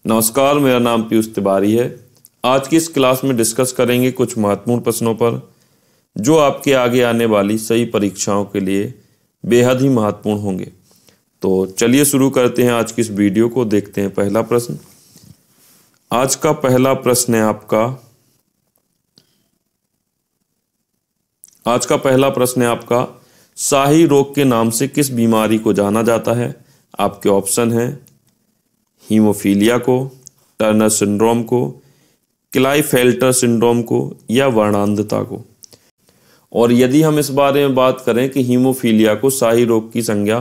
नमस्कार, मेरा नाम पीयूष तिवारी है। आज की इस क्लास में डिस्कस करेंगे कुछ महत्वपूर्ण प्रश्नों पर जो आपके आगे आने वाली सही परीक्षाओं के लिए बेहद ही महत्वपूर्ण होंगे। तो चलिए शुरू करते हैं आज की इस वीडियो को। देखते हैं पहला प्रश्न। आज का पहला प्रश्न है आपका शाही रोग के नाम से किस बीमारी को जाना जाता है। आपके ऑप्शन हैं हीमोफीलिया को, टर्नर सिंड्रोम को, क्लाइफेल्टर सिंड्रोम को या वर्णांधता को। और यदि हम इस बारे में बात करें कि हीमोफीलिया को शाही रोग की संज्ञा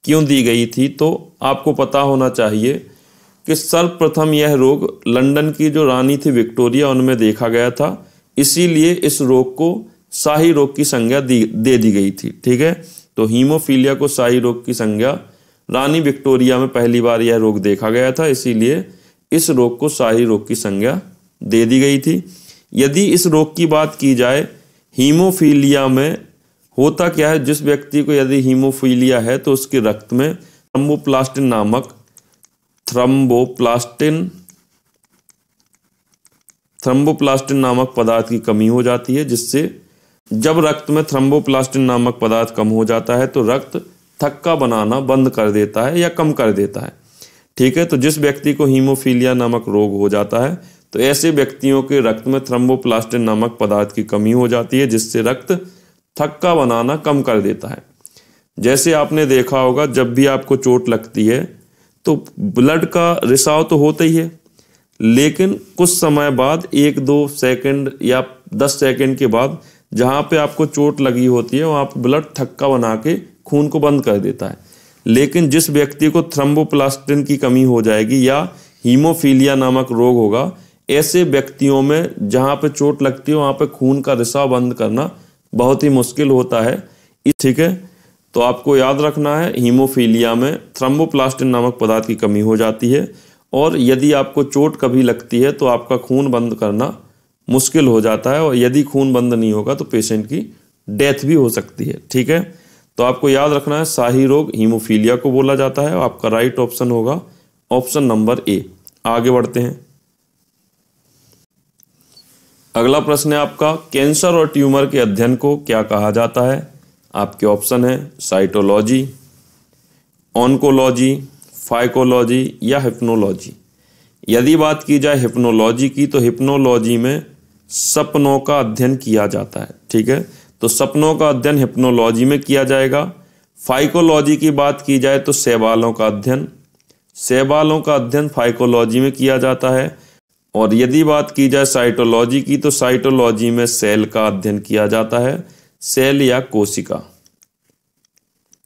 क्यों दी गई थी, तो आपको पता होना चाहिए कि सर्वप्रथम यह रोग लंदन की जो रानी थी विक्टोरिया, उनमें देखा गया था। इसीलिए इस रोग को शाही रोग की संज्ञा दे दी गई थी। ठीक है, तो हीमोफीलिया को शाही रोग की संज्ञा रानी विक्टोरिया में पहली बार यह रोग देखा गया था, इसीलिए इस रोग को शाही रोग की संज्ञा दे दी गई थी। यदि इस रोग की बात की जाए, हीमोफीलिया में होता क्या है, जिस व्यक्ति को यदि हीमोफीलिया है तो उसके रक्त में थ्रम्बोप्लास्टिन नामक पदार्थ की कमी हो जाती है, जिससे जब रक्त में थ्रम्बोप्लास्टिन नामक पदार्थ कम हो जाता है तो रक्त थक्का बनाना बंद कर देता है या कम कर देता है। ठीक है, तो जिस व्यक्ति को हीमोफीलिया नामक रोग हो जाता है तो ऐसे व्यक्तियों के रक्त में थ्रम्बोप्लास्टिन नामक पदार्थ की कमी हो जाती है, जिससे रक्त थक्का बनाना कम कर देता है। जैसे आपने देखा होगा, जब भी आपको चोट लगती है तो ब्लड का रिसाव तो होता ही है, लेकिन कुछ समय बाद 1-2 सेकंड या 10 सेकंड के बाद जहाँ पे आपको चोट लगी होती है वहाँ पे ब्लड थक्का बना के खून को बंद कर देता है। लेकिन जिस व्यक्ति को थ्रम्बोप्लास्टिन की कमी हो जाएगी या हीमोफीलिया नामक रोग होगा, ऐसे व्यक्तियों में जहाँ पे चोट लगती है वहाँ पे खून का रिसाव बंद करना बहुत ही मुश्किल होता है। ठीक है, तो आपको याद रखना है, हीमोफीलिया में थ्रम्बोप्लास्टिन नामक पदार्थ की कमी हो जाती है और यदि आपको चोट कभी लगती है तो आपका खून बंद करना मुश्किल हो जाता है, और यदि खून बंद नहीं होगा तो पेशेंट की डेथ भी हो सकती है। ठीक है, तो आपको याद रखना है शाही रोग हीमोफीलिया को बोला जाता है। आपका राइट ऑप्शन होगा ऑप्शन नंबर ए। आगे बढ़ते हैं। अगला प्रश्न है आपका, कैंसर और ट्यूमर के अध्ययन को क्या कहा जाता है। आपके ऑप्शन है साइटोलॉजी, ऑन्कोलॉजी, फाइकोलॉजी या हिप्नोलॉजी। यदि बात की जाए हिप्नोलॉजी की, तो हिप्नोलॉजी में सपनों का अध्ययन किया जाता है। ठीक है, तो सपनों का अध्ययन हिप्नोलॉजी में किया जाएगा। फाइकोलॉजी की बात की जाए तो शैवालों का अध्ययन फाइकोलॉजी में किया जाता है। और यदि बात की जाए साइटोलॉजी की, तो साइटोलॉजी में सेल का अध्ययन किया जाता है, सेल या कोशिका।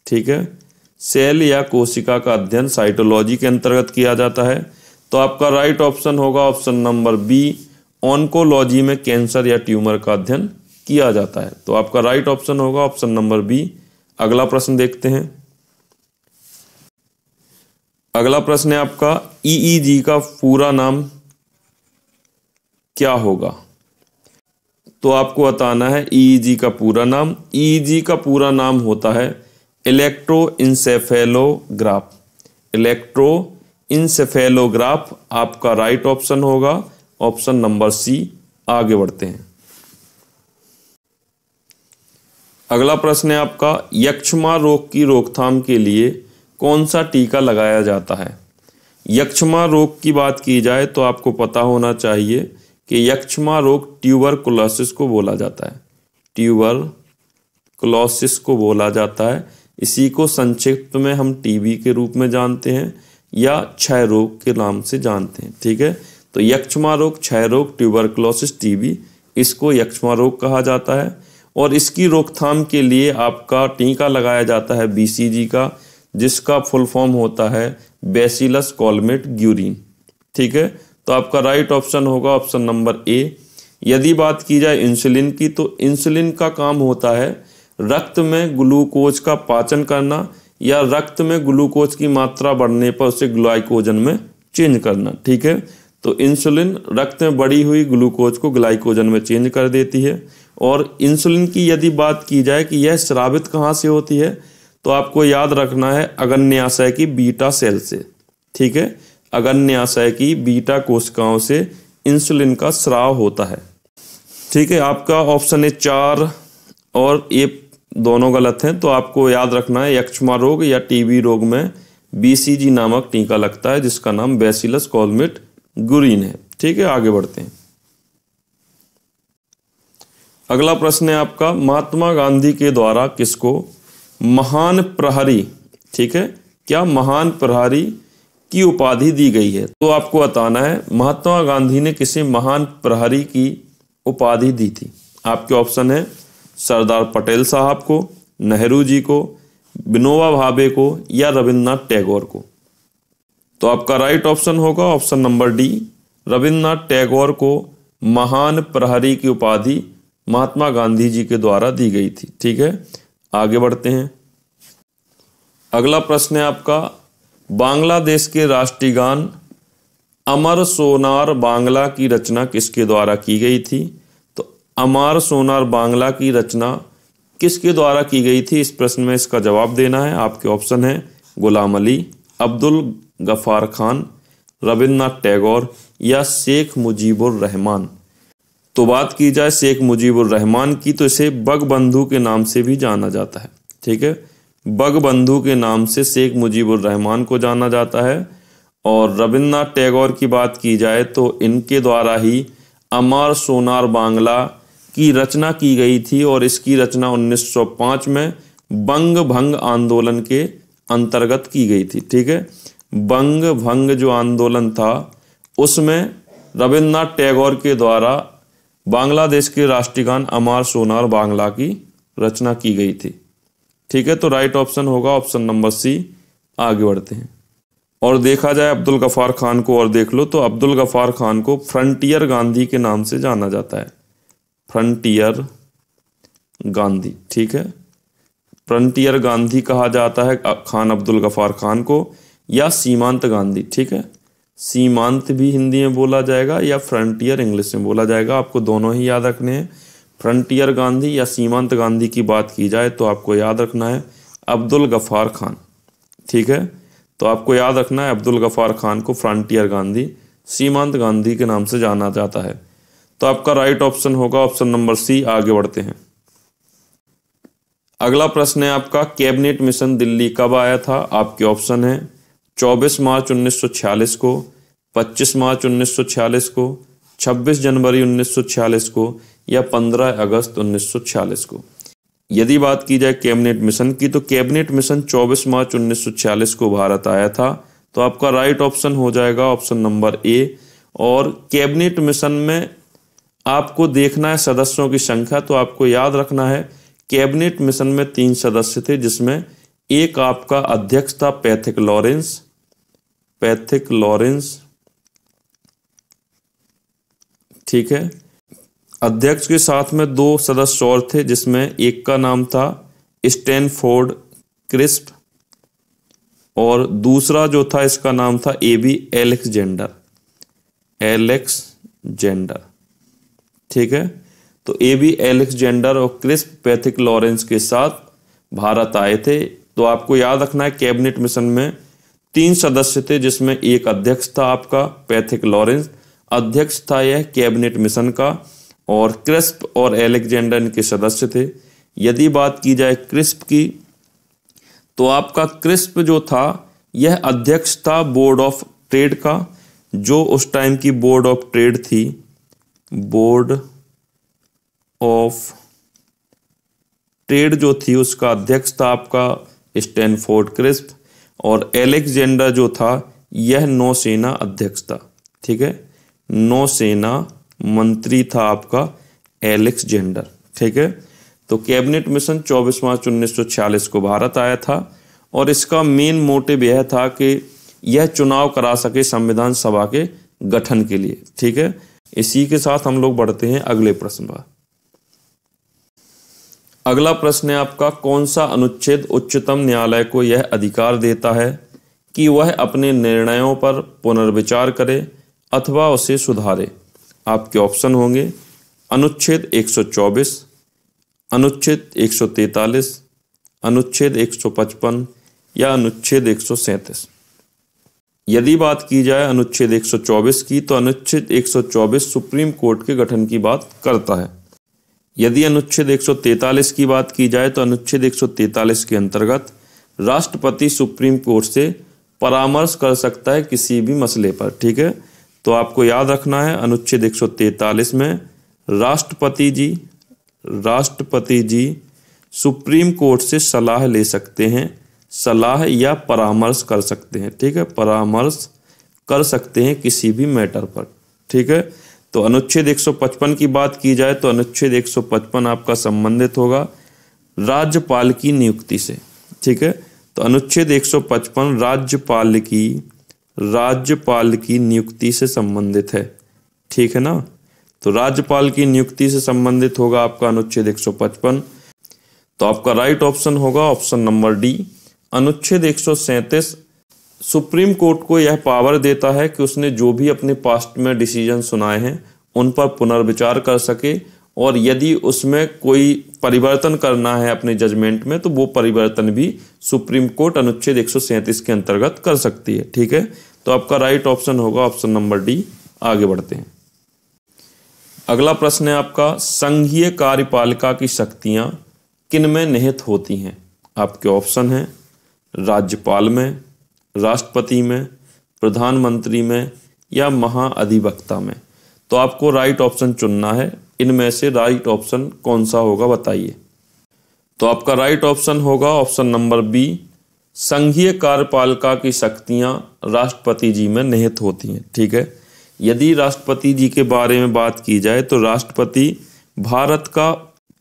ठीक है, सेल या कोशिका का अध्ययन साइटोलॉजी के अंतर्गत किया जाता है। तो आपका राइट ऑप्शन होगा ऑप्शन नंबर बी, ऑन्कोलॉजी में कैंसर या ट्यूमर का अध्ययन किया जाता है। तो आपका राइट ऑप्शन होगा ऑप्शन नंबर बी। अगला प्रश्न देखते हैं। अगला प्रश्न है आपका, ईईजी का पूरा नाम क्या होगा। तो आपको बताना है ईईजी का पूरा नाम। ईईजी का पूरा नाम होता है इलेक्ट्रोइंसेफेलोग्राफ। आपका राइट ऑप्शन होगा ऑप्शन नंबर सी। आगे बढ़ते हैं। अगला प्रश्न है आपका, यक्ष्मा रोग की रोकथाम के लिए कौन सा टीका लगाया जाता है। यक्ष्मा रोग की बात की जाए तो आपको पता होना चाहिए कि यक्ष्मा रोग ट्यूबरकुलोसिस को बोला जाता है। इसी को संक्षिप्त में हम टीबी के रूप में जानते हैं या क्षय रोग के नाम से जानते हैं। ठीक है, तो यक्ष्मा रोग, क्षय रोग, ट्यूबरकुलोसिस, टीबी, इसको यक्ष्मा रोग कहा जाता है। और इसकी रोकथाम के लिए आपका टीका लगाया जाता है बीसीजी का, जिसका फुल फॉर्म होता है बैसिलस कॉलमेट ग्यूरिन। ठीक है, तो आपका राइट ऑप्शन होगा ऑप्शन नंबर ए। यदि बात की जाए इंसुलिन की, तो इंसुलिन का काम होता है रक्त में ग्लूकोज का पाचन करना या रक्त में ग्लूकोज की मात्रा बढ़ने पर उसे ग्लाइकोजन में चेंज करना। ठीक है, तो इंसुलिन रक्त में बढ़ी हुई ग्लूकोज को ग्लाइकोजन में चेंज कर देती है। और इंसुलिन की यदि बात की जाए कि यह स्रावित कहाँ से होती है, तो आपको याद रखना है अग्न्याशय की बीटा सेल से। ठीक है, अग्न्याशय की बीटा कोशिकाओं से इंसुलिन का स्राव होता है। ठीक है, आपका ऑप्शन है 4 और ए दोनों गलत हैं। तो आपको याद रखना है यक्ष्मा रोग या टीबी रोग में बीसीजी नामक टीका लगता है जिसका नाम बैसिलस कॉलमेट गुरीन है। ठीक है, आगे बढ़ते हैं। अगला प्रश्न है आपका, महात्मा गांधी के द्वारा किसको महान प्रहरी, ठीक है, क्या महान प्रहरी की उपाधि दी गई है? तो आपको बताना है महात्मा गांधी ने किसे महान प्रहरी की उपाधि दी थी। आपके ऑप्शन है सरदार पटेल साहब को, नेहरू जी को, विनोबा भावे को या रविन्द्रनाथ टैगोर को। तो आपका राइट ऑप्शन होगा option number D, Rabindranath Tagore को महान प्रहरी की उपाधि महात्मा गांधी जी के द्वारा दी गई थी। ठीक है, आगे बढ़ते हैं। अगला प्रश्न है आपका, बांग्लादेश के राष्ट्रीय गान अमर सोनार बांग्ला की रचना किसके द्वारा की गई थी? तो अमर सोनार बांग्ला की रचना किसके द्वारा की गई थी? इस प्रश्न में इसका जवाब देना है। आपके ऑप्शन है गुलाम अली, अब्दुल गफ्फार खान, रविन्द्रनाथ टैगोर या शेख मुजीबुर रहमान। तो बात की जाए शेख मुजीबुर रहमान की, तो इसे बंगबंधु के नाम से भी जाना जाता है। ठीक है, बंगबंधु के नाम से शेख मुजीबुर रहमान को जाना जाता है। और रविन्द्रनाथ टैगोर की बात की जाए तो इनके द्वारा ही अमर सोनार बांग्ला की रचना की गई थी और इसकी रचना 1905 में बंग भंग आंदोलन के अंतर्गत की गई थी। ठीक है, बंग भंग जो आंदोलन था उसमें रविन्द्रनाथ टैगोर के द्वारा बांग्लादेश के राष्ट्रीय गान अमर सोनार बांग्ला की रचना की गई थी। ठीक है, तो राइट ऑप्शन होगा ऑप्शन नंबर सी। आगे बढ़ते हैं। और देखा जाए अब्दुल गफ्फार खान को और देख लो, तो अब्दुल गफ्फार खान को फ्रंटियर गांधी के नाम से जाना जाता है। फ्रंटियर गांधी, ठीक है, फ्रंटियर गांधी कहा जाता है खान अब्दुल गफ्फार खान को, या सीमांत गांधी। ठीक है, सीमांत भी हिंदी में बोला जाएगा या फ्रंटियर इंग्लिश में बोला जाएगा, आपको दोनों ही याद रखने हैं। फ्रंटियर गांधी या सीमांत गांधी की बात की जाए तो आपको याद रखना है अब्दुल गफ्फार खान। ठीक है, तो आपको याद रखना है अब्दुल गफ्फार खान को फ्रंटियर गांधी, सीमांत गांधी के नाम से जाना जाता है। तो आपका राइट ऑप्शन होगा ऑप्शन नंबर सी। आगे बढ़ते हैं। अगला प्रश्न है आपका, कैबिनेट मिशन दिल्ली कब आया था? आपके ऑप्शन है 24 मार्च 1946 को, 25 मार्च 1946 को, 26 जनवरी 1946 को या 15 अगस्त 1946 को। यदि बात की जाए कैबिनेट मिशन की, तो कैबिनेट मिशन 24 मार्च 1946 को भारत आया था। तो आपका राइट ऑप्शन हो जाएगा ऑप्शन नंबर ए। और कैबिनेट मिशन में आपको देखना है सदस्यों की संख्या, तो आपको याद रखना है कैबिनेट मिशन में 3 सदस्य थे, जिसमें एक आपका अध्यक्ष था पैथिक लॉरेंस। ठीक है, अध्यक्ष के साथ में 2 सदस्य और थे, जिसमें एक का नाम था स्टैनफोर्ड क्रिस्प और दूसरा जो था इसका नाम था एबी एलेक्जेंडर। ठीक है, तो एबी एलेक्जेंडर और क्रिस्प पैथिक लॉरेंस के साथ भारत आए थे। तो आपको याद रखना है कैबिनेट मिशन में 3 सदस्य थे, जिसमें एक अध्यक्ष था आपका पैथिक लॉरेंस, अध्यक्ष था यह कैबिनेट मिशन का, और क्रिस्प और एलेक्जेंडर इनके सदस्य थे। यदि बात की जाए क्रिस्प की, तो आपका क्रिस्प जो था यह अध्यक्ष था बोर्ड ऑफ ट्रेड का, जो उस टाइम की बोर्ड ऑफ ट्रेड थी, बोर्ड ऑफ ट्रेड जो थी उसका अध्यक्ष था आपका स्टैनफोर्ड क्रिस्प, और एलेक्जेंडर जो था यह नौसेना अध्यक्ष था। ठीक है, नौसेना मंत्री था आपका एलेक्जेंडर। ठीक है, तो कैबिनेट मिशन 24 मार्च 1946 को भारत आया था और इसका मेन मोटिव यह था कि यह चुनाव करा सके संविधान सभा के गठन के लिए। ठीक है, इसी के साथ हम लोग बढ़ते हैं अगले प्रश्न पर। अगला प्रश्न है आपका, कौन सा अनुच्छेद उच्चतम न्यायालय को यह अधिकार देता है कि वह अपने निर्णयों पर पुनर्विचार करे अथवा उसे सुधारे? आपके ऑप्शन होंगे अनुच्छेद 124, अनुच्छेद 143, अनुच्छेद 155 या अनुच्छेद 137। यदि बात की जाए अनुच्छेद 124 की, तो अनुच्छेद 124 सुप्रीम कोर्ट के गठन की बात करता है। यदि अनुच्छेद 143 की बात की जाए तो अनुच्छेद 143 के अंतर्गत राष्ट्रपति सुप्रीम कोर्ट से परामर्श कर सकता है किसी भी मसले पर। ठीक है, तो आपको याद रखना है अनुच्छेद 143 में राष्ट्रपति जी सुप्रीम कोर्ट से सलाह ले सकते हैं, सलाह या परामर्श कर सकते हैं। ठीक है, परामर्श कर सकते हैं किसी भी मैटर पर। ठीक है, तो अनुच्छेद 155 की बात की जाए तो अनुच्छेद 155 आपका संबंधित होगा राज्यपाल की नियुक्ति से। ठीक है, तो अनुच्छेद 155 राज्यपाल की नियुक्ति से संबंधित है। ठीक है ना, तो राज्यपाल की नियुक्ति से संबंधित होगा आपका अनुच्छेद 155। तो आपका राइट ऑप्शन होगा ऑप्शन नंबर डी। अनुच्छेद 137 सुप्रीम कोर्ट को यह पावर देता है कि उसने जो भी अपने पास्ट में डिसीजन सुनाए हैं उन पर पुनर्विचार कर सके, और यदि उसमें कोई परिवर्तन करना है अपने जजमेंट में तो वो परिवर्तन भी सुप्रीम कोर्ट अनुच्छेद 137 के अंतर्गत कर सकती है। ठीक है, तो आपका राइट ऑप्शन होगा ऑप्शन नंबर डी। आगे बढ़ते हैं। अगला प्रश्न है आपका, संघीय कार्यपालिका की शक्तियां किनमें निहित होती हैं? आपके ऑप्शन हैं राज्यपाल में, राष्ट्रपति में, प्रधानमंत्री में या महाअधिवक्ता में। तो आपको राइट ऑप्शन चुनना है, इनमें से राइट ऑप्शन कौन सा होगा बताइए। तो आपका राइट ऑप्शन होगा ऑप्शन नंबर बी, संघीय कार्यपालिका की शक्तियां राष्ट्रपति जी में निहित होती हैं। ठीक है, यदि राष्ट्रपति जी के बारे में बात की जाए तो राष्ट्रपति भारत का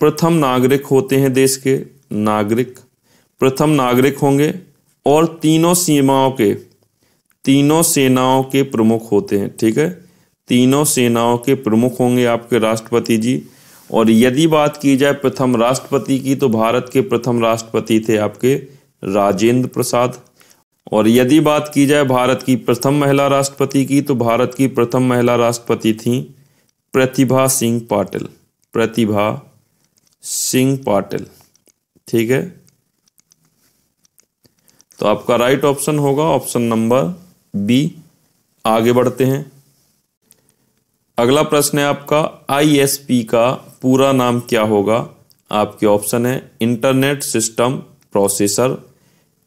प्रथम नागरिक होते हैं, देश के नागरिक प्रथम नागरिक होंगे, और तीनों सेनाओं के प्रमुख होते हैं। ठीक है, तीनों सेनाओं के प्रमुख होंगे आपके राष्ट्रपति जी। और यदि बात की जाए प्रथम राष्ट्रपति की तो भारत के प्रथम राष्ट्रपति थे आपके राजेंद्र प्रसाद। और यदि बात की जाए भारत की प्रथम महिला राष्ट्रपति की तो भारत की प्रथम महिला राष्ट्रपति थी प्रतिभा सिंह पाटिल। ठीक है, तो आपका राइट ऑप्शन होगा ऑप्शन नंबर बी। आगे बढ़ते हैं। अगला प्रश्न है आपका, आईएसपी का पूरा नाम क्या होगा? आपके ऑप्शन है internet system processor,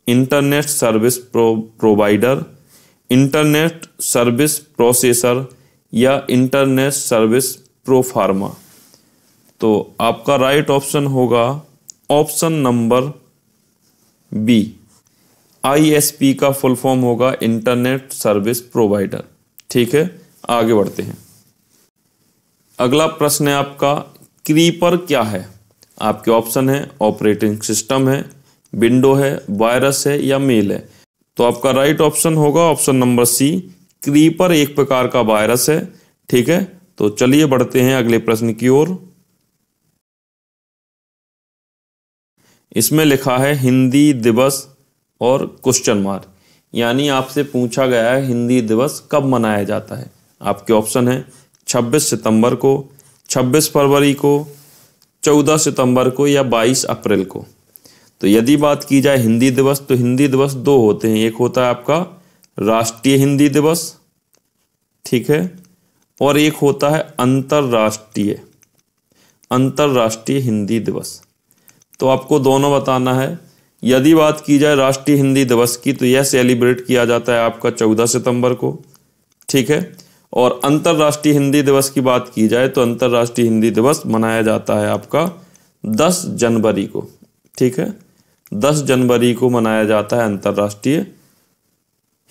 internet service provider, internet service processor या इंटरनेट सर्विस प्रोफार्मा। तो आपका राइट ऑप्शन होगा ऑप्शन नंबर बी। आईएसपी का फुल फॉर्म होगा इंटरनेट सर्विस प्रोवाइडर। ठीक है, आगे बढ़ते हैं। अगला प्रश्न है आपका, क्रीपर क्या है? आपके ऑप्शन है ऑपरेटिंग सिस्टम है, विंडो है, वायरस है या मेल है। तो आपका राइट ऑप्शन होगा ऑप्शन नंबर सी, क्रीपर एक प्रकार का वायरस है। ठीक है, तो चलिए बढ़ते हैं अगले प्रश्न की ओर। इसमें लिखा है हिंदी दिवस और क्वेश्चन मार्क, यानी आपसे पूछा गया है हिंदी दिवस कब मनाया जाता है। आपके ऑप्शन है 26 सितंबर को, 26 फरवरी को, 14 सितंबर को या 22 अप्रैल को। तो यदि बात की जाए हिंदी दिवस तो हिंदी दिवस दो होते हैं, एक होता है आपका राष्ट्रीय हिंदी दिवस, ठीक है, और एक होता है अंतरराष्ट्रीय हिंदी दिवस। तो आपको दोनों बताना है। यदि बात की जाए राष्ट्रीय हिंदी दिवस की तो यह सेलिब्रेट किया जाता है आपका 14 सितंबर को। ठीक है, और अंतरराष्ट्रीय हिंदी दिवस की बात की जाए तो अंतरराष्ट्रीय हिंदी दिवस मनाया जाता है आपका 10 जनवरी को। ठीक है, 10 जनवरी को मनाया जाता है अंतरराष्ट्रीय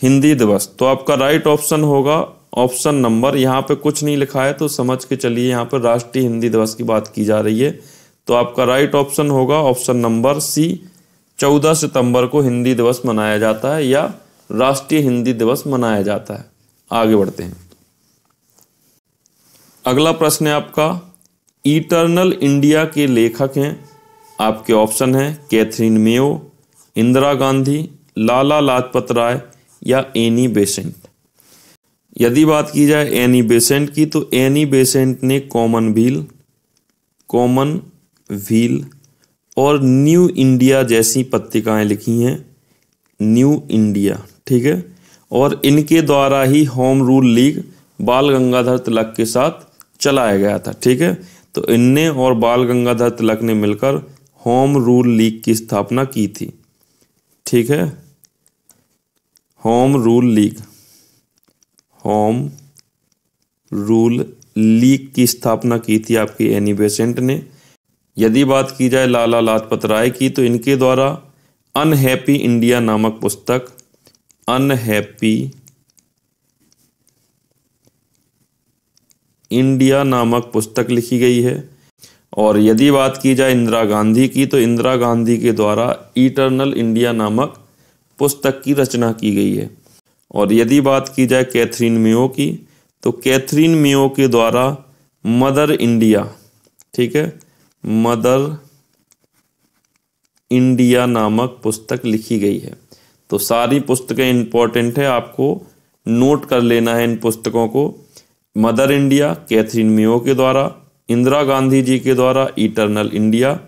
हिंदी दिवस। तो आपका राइट ऑप्शन होगा ऑप्शन नंबर, यहाँ पे कुछ नहीं लिखा है तो समझ के चलिए यहाँ पर राष्ट्रीय हिंदी दिवस की बात की जा रही है। तो आपका राइट ऑप्शन होगा ऑप्शन नंबर सी, 14 सितंबर को हिंदी दिवस मनाया जाता है या राष्ट्रीय हिंदी दिवस मनाया जाता है। आगे बढ़ते हैं। अगला प्रश्न है आपका, इटर्नल इंडिया के लेखक हैं। आपके ऑप्शन है कैथरीन मेयो, इंदिरा गांधी, लाला लाजपत राय या एनी बेसेंट। यदि बात की जाए एनी बेसेंट की तो एनी बेसेंट ने कॉमनवील और न्यू इंडिया जैसी पत्रिकाएं लिखी हैं, न्यू इंडिया। ठीक है, और इनके द्वारा ही होम रूल लीग बाल गंगाधर तिलक के साथ चलाया गया था। ठीक है, तो इनने और बाल गंगाधर तिलक ने मिलकर होम रूल लीग की स्थापना की थी। ठीक है, होम रूल लीग की स्थापना की थी आपकी एनी बेसेंट ने। यदि बात की जाए लाला लाजपत राय की, तो इनके द्वारा अनहैप्पी इंडिया नामक पुस्तक, अनहैप्पी इंडिया नामक पुस्तक लिखी गई है। और यदि बात की जाए इंदिरा गांधी की, तो इंदिरा गांधी के द्वारा इटर्नल इंडिया नामक पुस्तक की रचना की गई है। और यदि बात की जाए कैथरीन मेयो की, तो कैथरीन मेयो के द्वारा मदर इंडिया, ठीक है, मदर इंडिया नामक पुस्तक लिखी गई है। तो सारी पुस्तकें इंपॉर्टेंट है, आपको नोट कर लेना है इन पुस्तकों को। मदर इंडिया कैथरीन मेयो के द्वारा, इंदिरा गांधी जी के द्वारा इटर्नल इंडिया,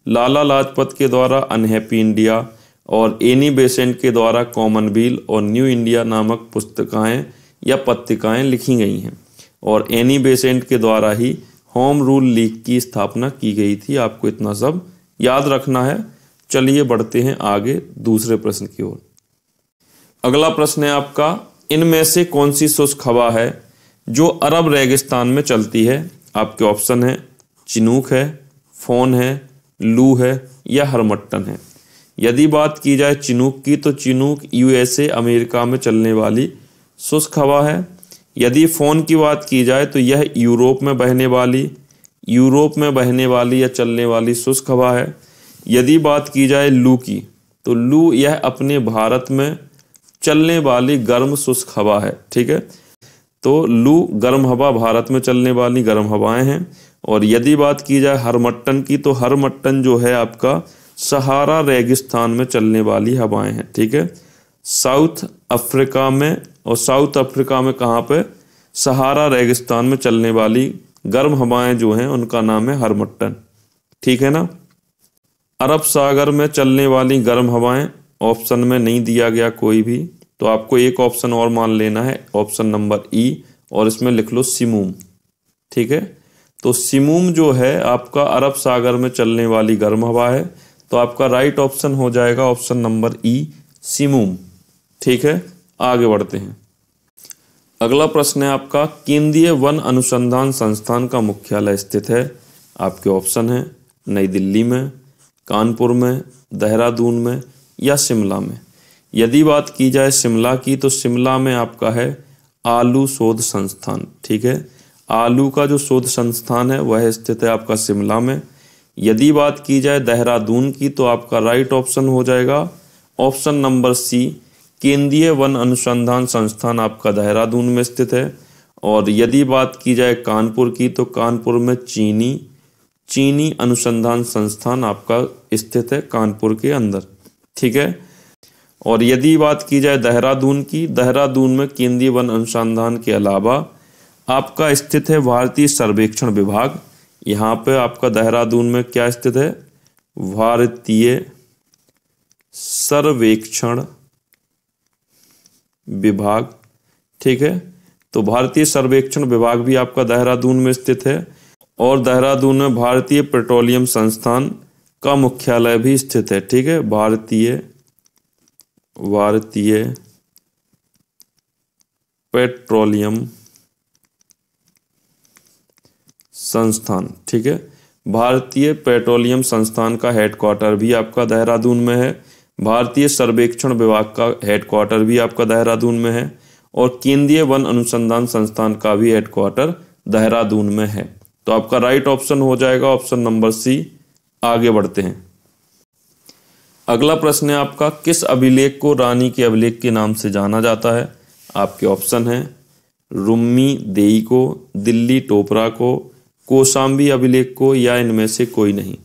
लाला लाजपत के द्वारा अनहैप्पी इंडिया और एनी बेसेंट के द्वारा कॉमनवेल्थ और न्यू इंडिया नामक पुस्तकें या पत्रिकाएं लिखी गई हैं। और एनी बेसेंट के द्वारा ही होम रूल लीग की स्थापना की गई थी। आपको इतना सब याद रखना है। चलिए बढ़ते हैं आगे दूसरे प्रश्न की ओर। अगला प्रश्न है आपका, इनमें से कौन सी शुष्क हवा है जो अरब रेगिस्तान में चलती है? आपके ऑप्शन है चिनूक है, फोन है, लू है या हरमट्टन है। यदि बात की जाए चिनूक की, तो चिनूक यूएसए अमेरिका में चलने वाली शुष्क हवा है। यदि फोन की बात की जाए तो यह यूरोप में बहने वाली या चलने वाली शुष्क हवा है। यदि बात की जाए लू की, तो लू यह अपने भारत में चलने वाली गर्म शुष्क हवा है। ठीक है, तो लू गर्म हवा, भारत में चलने वाली गर्म हवाएं हैं। और यदि बात की जाए हरमट्टन की, तो हरमट्टन जो है आपका सहारा रेगिस्तान में चलने वाली हवाएं हैं। ठीक है, साउथ अफ्रीका में, और साउथ अफ्रीका में कहाँ पे? सहारा रेगिस्तान में चलने वाली गर्म हवाएं जो हैं उनका नाम है हरमट्टन। ठीक है ना। अरब सागर में चलने वाली गर्म हवाएं ऑप्शन में नहीं दिया गया कोई भी, तो आपको एक ऑप्शन और मान लेना है, ऑप्शन नंबर ई, और इसमें लिख लो सिमूम। ठीक है, तो सिमूम जो है आपका अरब सागर में चलने वाली गर्म हवा है, तो आपका राइट ऑप्शन हो जाएगा ऑप्शन नंबर ई, सिमूम। ठीक है, आगे बढ़ते हैं। अगला प्रश्न है आपका, केंद्रीय वन अनुसंधान संस्थान का मुख्यालय स्थित है? आपके ऑप्शन है नई दिल्ली में, कानपुर में, देहरादून में या शिमला में। यदि बात की जाए शिमला की, तो शिमला में आपका है आलू शोध संस्थान। ठीक है, आलू का जो शोध संस्थान है वह स्थित है आपका शिमला में। यदि बात की जाए देहरादून की, तो आपका राइट ऑप्शन हो जाएगा ऑप्शन नंबर सी, केंद्रीय वन अनुसंधान संस्थान आपका देहरादून में स्थित है। और यदि बात की जाए कानपुर की, तो कानपुर में चीनी अनुसंधान संस्थान आपका स्थित है कानपुर के अंदर। ठीक है, और यदि बात की जाए देहरादून की, देहरादून में केंद्रीय वन अनुसंधान के अलावा आपका स्थित है भारतीय सर्वेक्षण विभाग। यहाँ पे आपका देहरादून में क्या स्थित है? भारतीय सर्वेक्षण विभाग। ठीक है, तो भारतीय सर्वेक्षण विभाग भी आपका देहरादून में स्थित है। और देहरादून में भारतीय पेट्रोलियम संस्थान का मुख्यालय भी स्थित है। ठीक है, भारतीय पेट्रोलियम संस्थान। ठीक है, भारतीय पेट्रोलियम संस्थान का हेडक्वार्टर भी आपका देहरादून में है। भारतीय सर्वेक्षण विभाग का हेडक्वार्टर भी आपका देहरादून में है। और केंद्रीय वन अनुसंधान संस्थान का भी हेडक्वार्टर देहरादून में है। तो आपका राइट ऑप्शन हो जाएगा ऑप्शन नंबर सी। आगे बढ़ते हैं। अगला प्रश्न है आपका, किस अभिलेख को रानी के अभिलेख के नाम से जाना जाता है? आपके ऑप्शन है रुम्मी देई को, दिल्ली टोपरा को, कोशाम्बी अभिलेख को या इनमें से कोई नहीं।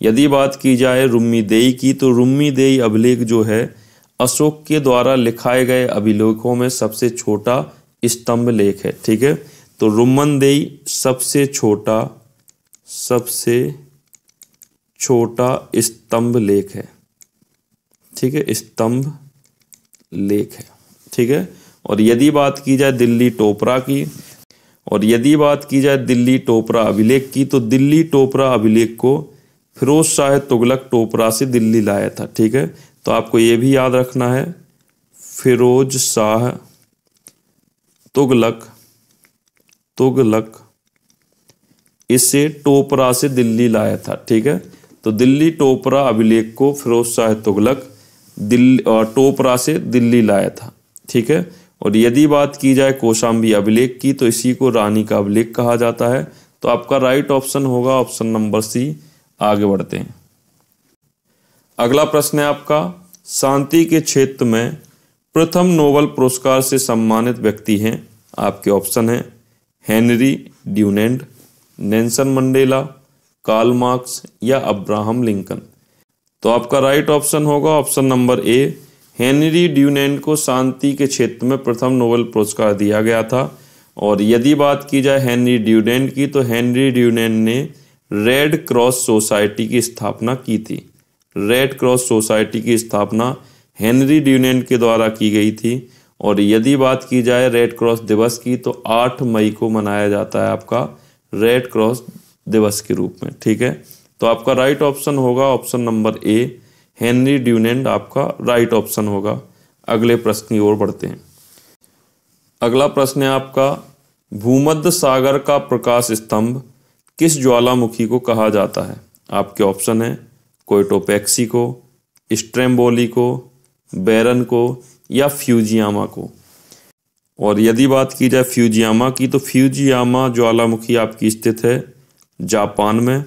यदि बात की जाए रुम्मी देई की, तो रुम्मी देई अभिलेख जो है अशोक के द्वारा लिखाए गए अभिलेखों में सबसे छोटा स्तंभ लेख है। ठीक है, तो रुम्मन देई सबसे छोटा स्तंभ लेख है। ठीक है, स्तंभ लेख है। ठीक है, और यदि बात की जाए दिल्ली टोपरा की, और यदि बात की जाए दिल्ली टोपरा अभिलेख की, तो दिल्ली टोपरा अभिलेख को फिरोज शाह तुगलक टोपरा से दिल्ली लाया था। ठीक है, तो आपको ये भी याद रखना है, फिरोज शाह तुगलक इसे टोपरा से दिल्ली लाया था। ठीक है, तो दिल्ली टोपरा अभिलेख को फिरोज शाह तुगलक टोपरा से दिल्ली लाया था। ठीक है, और यदि बात की जाए कौशाम्बी अभिलेख की, तो इसी को रानी का अभिलेख कहा जाता है। तो आपका राइट ऑप्शन होगा ऑप्शन नंबर सी। आगे बढ़ते हैं। अगला प्रश्न है आपका, शांति के क्षेत्र में प्रथम नोबेल पुरस्कार से सम्मानित व्यक्ति हैं। आपके ऑप्शन है Henry Dunant, Nelson Mandela, Karl Marx या अब्राहम लिंकन। तो आपका राइट ऑप्शन होगा option number A, Henry Dunant को शांति के क्षेत्र में प्रथम नोबेल पुरस्कार दिया गया था। और यदि बात की जाए हेनरी ड्यूनेंट की, तो हेनरी ड्यूनेंट ने रेड क्रॉस सोसाइटी की स्थापना की थी। रेड क्रॉस सोसाइटी की स्थापना हेनरी ड्यूनेंट के द्वारा की गई थी। और यदि बात की जाए रेड क्रॉस दिवस की, तो 8 मई को मनाया जाता है आपका रेड क्रॉस दिवस के रूप में। ठीक है, तो आपका राइट ऑप्शन होगा option number A, Henry Dunant आपका राइट ऑप्शन होगा। अगले प्रश्न की ओर बढ़ते हैं। अगला प्रश्न है आपका, भूमध्य सागर का प्रकाश स्तंभ किस ज्वालामुखी को कहा जाता है। आपके ऑप्शन है कोयटोपैक्सी को, स्ट्रेम्बोली को, बैरन को या फ्यूजियामा को। और यदि बात की जाए फ्यूजियामा की, तो फ्यूजियामा ज्वालामुखी आपकी स्थित है जापान में,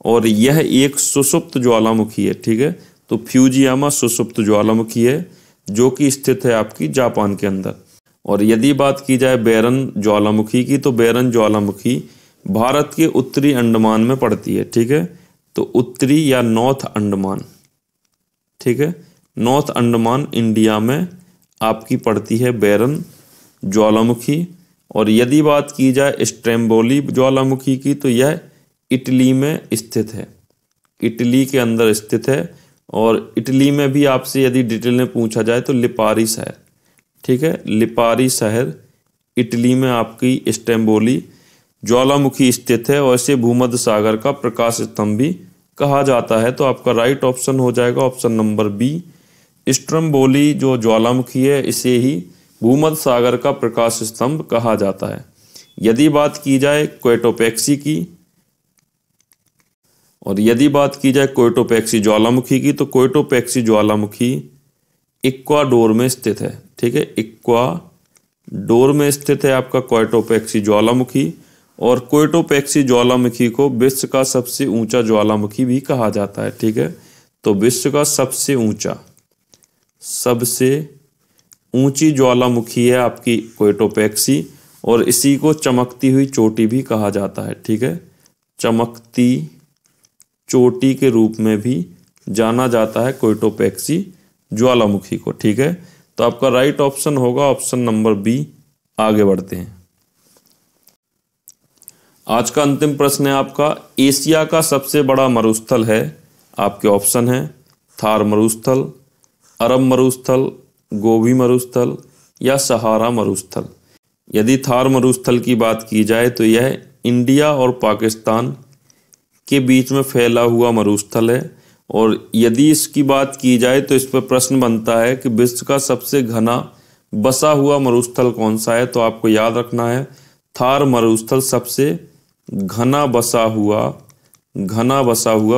और यह एक सुषुप्त ज्वालामुखी है। ठीक है, तो फ्यूजियामा सुषुप्त ज्वालामुखी है जो कि स्थित है आपकी जापान के अंदर। और यदि बात की जाए बैरन ज्वालामुखी की, तो बैरन ज्वालामुखी भारत के उत्तरी अंडमान में पड़ती है। ठीक है, तो उत्तरी या नॉर्थ अंडमान, ठीक है, नॉर्थ अंडमान इंडिया में आपकी पड़ती है बैरन ज्वालामुखी। और यदि बात की जाए स्ट्रेम्बोली ज्वालामुखी की, तो यह इटली में स्थित है, इटली के अंदर स्थित है। और इटली में भी आपसे यदि डिटेल में पूछा जाए तो लिपारी शहर, ठीक है, लिपारी शहर इटली में आपकी स्ट्रेम्बोली ज्वालामुखी स्थित है, और इसे भूमध्य सागर का प्रकाश स्तंभ भी कहा जाता है। तो आपका राइट ऑप्शन हो जाएगा ऑप्शन नंबर बी, स्ट्रेम्बोली जो ज्वालामुखी है इसे ही भूमध्य सागर का प्रकाश स्तंभ कहा जाता है। यदि बात की जाए कोयटोपैक्सी की, और यदि बात की जाए कोयटोपैक्सी ज्वालामुखी की, तो कोयटोपैक्सी ज्वालामुखी इक्वाडोर में स्थित है। ठीक है, इक्वाडोर में स्थित है आपका कोयटोपैक्सी ज्वालामुखी। और कोयटोपैक्सी ज्वालामुखी को विश्व का सबसे ऊंचा ज्वालामुखी भी कहा जाता है। ठीक है, तो विश्व का सबसे ऊंची ज्वालामुखी है आपकी कोयटोपैक्सी, और इसी को चमकती हुई चोटी भी कहा जाता है। ठीक है, चमकती चोटी के रूप में भी जाना जाता है कोयटोपैक्सी ज्वालामुखी को। ठीक है, तो आपका राइट ऑप्शन होगा ऑप्शन नंबर बी। आगे बढ़ते हैं। आज का अंतिम प्रश्न है आपका, एशिया का सबसे बड़ा मरुस्थल है। आपके ऑप्शन है थार मरुस्थल, अरब मरुस्थल, गोबी मरुस्थल या सहारा मरुस्थल। यदि थार मरुस्थल की बात की जाए तो यह इंडिया और पाकिस्तान के बीच में फैला हुआ मरुस्थल है। और यदि इसकी बात की जाए तो इस पर प्रश्न बनता है कि विश्व का सबसे घना बसा हुआ मरुस्थल कौन सा है। तो आपको याद रखना है थार मरुस्थल सबसे घना बसा हुआ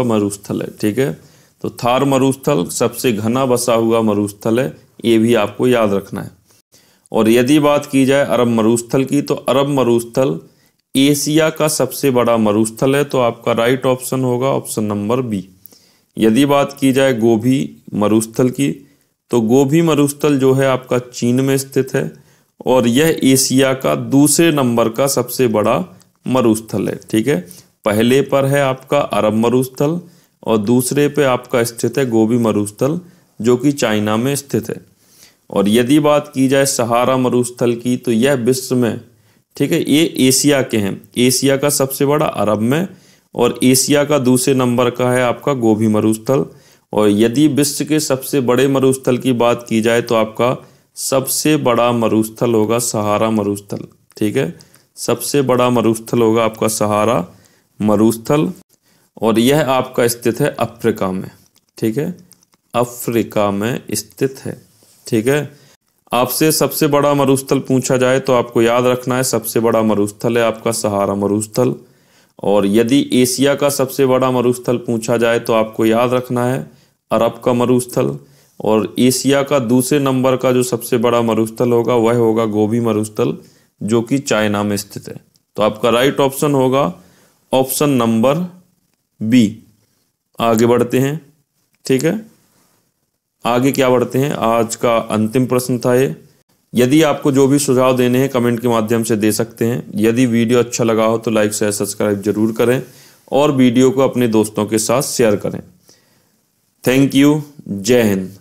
मरुस्थल है। ठीक है, तो थार मरुस्थल सबसे घना बसा हुआ मरुस्थल है, ये भी आपको याद रखना है। और यदि बात की जाए अरब मरुस्थल की, तो अरब मरुस्थल एशिया का सबसे बड़ा मरुस्थल है। तो आपका राइट ऑप्शन होगा ऑप्शन नंबर बी। यदि बात की जाए गोबी मरुस्थल की, तो गोबी मरुस्थल जो है आपका चीन में स्थित है, और यह एशिया का दूसरे नंबर का सबसे बड़ा मरुस्थल है। ठीक है, पहले पर है आपका अरब मरुस्थल और दूसरे पे आपका स्थित है गोबी मरुस्थल जो कि चाइना में स्थित है। और यदि बात की जाए सहारा मरुस्थल की, तो यह विश्व में, ठीक है, ये एशिया के हैं, एशिया का सबसे बड़ा अरब में और एशिया का दूसरे नंबर का है आपका गोबी मरुस्थल। और यदि विश्व के सबसे बड़े मरुस्थल की बात की जाए तो आपका सबसे बड़ा मरुस्थल होगा सहारा मरुस्थल। ठीक है, सबसे बड़ा मरुस्थल होगा आपका सहारा मरुस्थल, और यह आपका स्थित है अफ्रीका में। ठीक है, अफ्रीका में स्थित है। ठीक है, आपसे सबसे बड़ा मरुस्थल पूछा जाए तो आपको याद रखना है सबसे बड़ा मरुस्थल है आपका सहारा मरुस्थल। और यदि एशिया का सबसे बड़ा मरुस्थल पूछा जाए तो आपको याद रखना है अरब का मरुस्थल। और एशिया का दूसरे नंबर का जो सबसे बड़ा मरुस्थल होगा वह होगा गोबी मरुस्थल, जो कि चाइना में स्थित है। तो आपका राइट ऑप्शन होगा ऑप्शन नंबर बी। आगे बढ़ते हैं। ठीक है, आगे क्या बढ़ते हैं, आज का अंतिम प्रश्न था ये। यदि आपको जो भी सुझाव देने हैं कमेंट के माध्यम से दे सकते हैं। यदि वीडियो अच्छा लगा हो तो लाइक शेयर सब्सक्राइब जरूर करें और वीडियो को अपने दोस्तों के साथ शेयर करें। Thank you. जय हिंद।